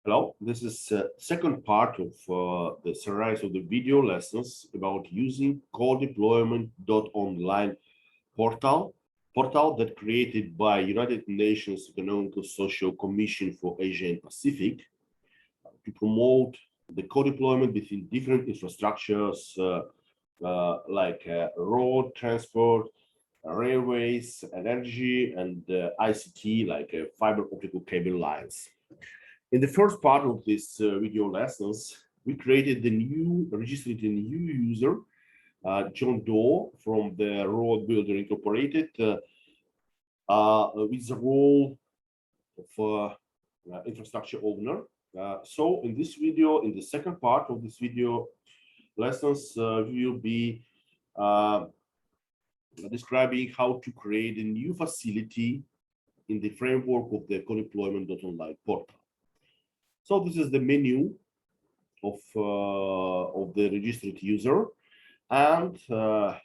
Hello, this is second part of the series of the video lessons about using co-delopyment.online portal that created by United Nations Economic and Social Commission for Asia and Pacific to promote the co-deployment between different infrastructures like road transport, railways, energy, and ICT like fiber optical cable lines. In the first part of this video lessons, we registered a new user, John Doe from the Road Builder Incorporated, with the role of infrastructure owner. So in this video, in the second part of this video lessons, we will be describing how to create a new facility in the framework of the co-deployment.online portal. So this is the menu of the registered user, and we'll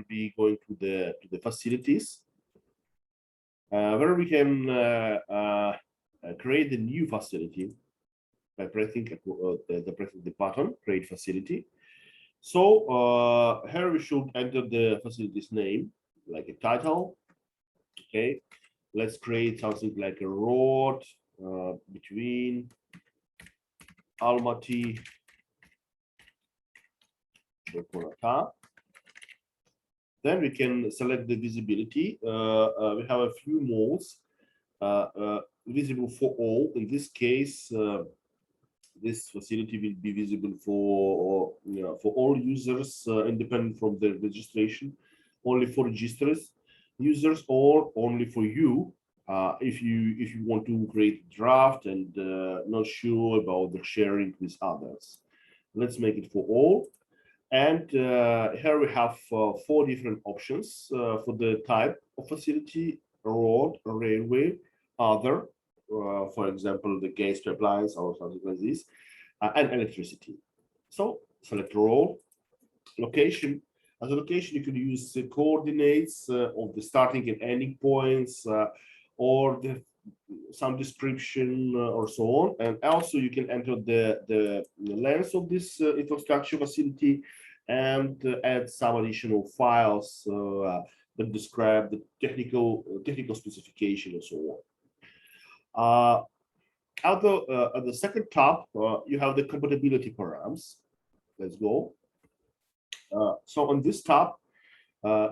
be going to the facilities where we can create a new facility by pressing the button create facility. So here we should enter the facility's name, like a title. Okay, let's create something like a road between Almaty and Konata. Then we can select the visibility. We have a few modes, visible for all. In this case, this facility will be visible for all users, independent from the registration, only for registered users, or only for you if you want to create a draft and not sure about the sharing with others. Let's make it for all. And here we have 4 different options for the type of facility: road, railway, other, for example, the gas pipelines or something like this, and electricity. So select road. Location. As a location, you can use the coordinates of the starting and ending points, or some description or so on. And also you can enter the length of this infrastructure facility and add some additional files that describe the technical specification and so on. At the second tab, you have the compatibility params. Let's go. So on this tab,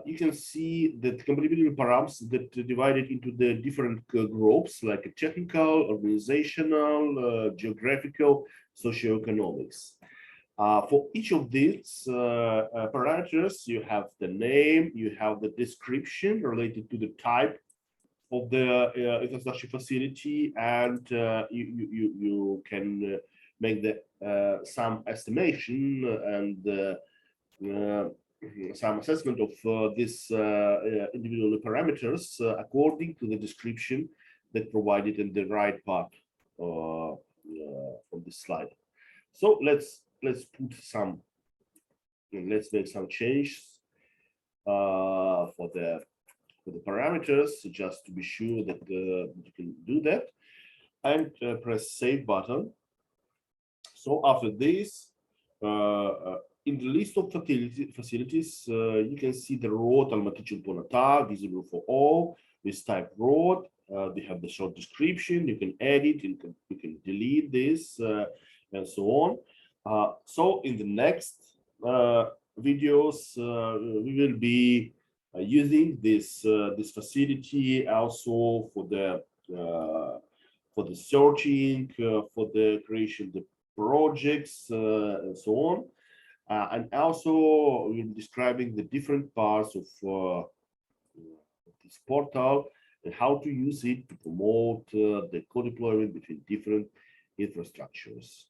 you can see the compatibility params that are divided into the different groups, like technical, organizational, geographical, socioeconomics. For each of these parameters, you have the name, you have the description related to the type of the infrastructure facility, and you can make some estimation and some assessment of these individual parameters according to the description that provided in the right part of this slide. So let's put some, let's make some changes for the parameters, just to be sure that you can do that, and press save button. So after this, in the list of facilities, you can see the road Almaty-Chulponata, visible for all, this type road. They have the short description. You can edit, you can delete this, and so on. So in the next videos, we will be using this facility also for the searching, for the creation of the projects, and so on. And also we're describing the different parts of this portal and how to use it to promote the co-deployment between different infrastructures.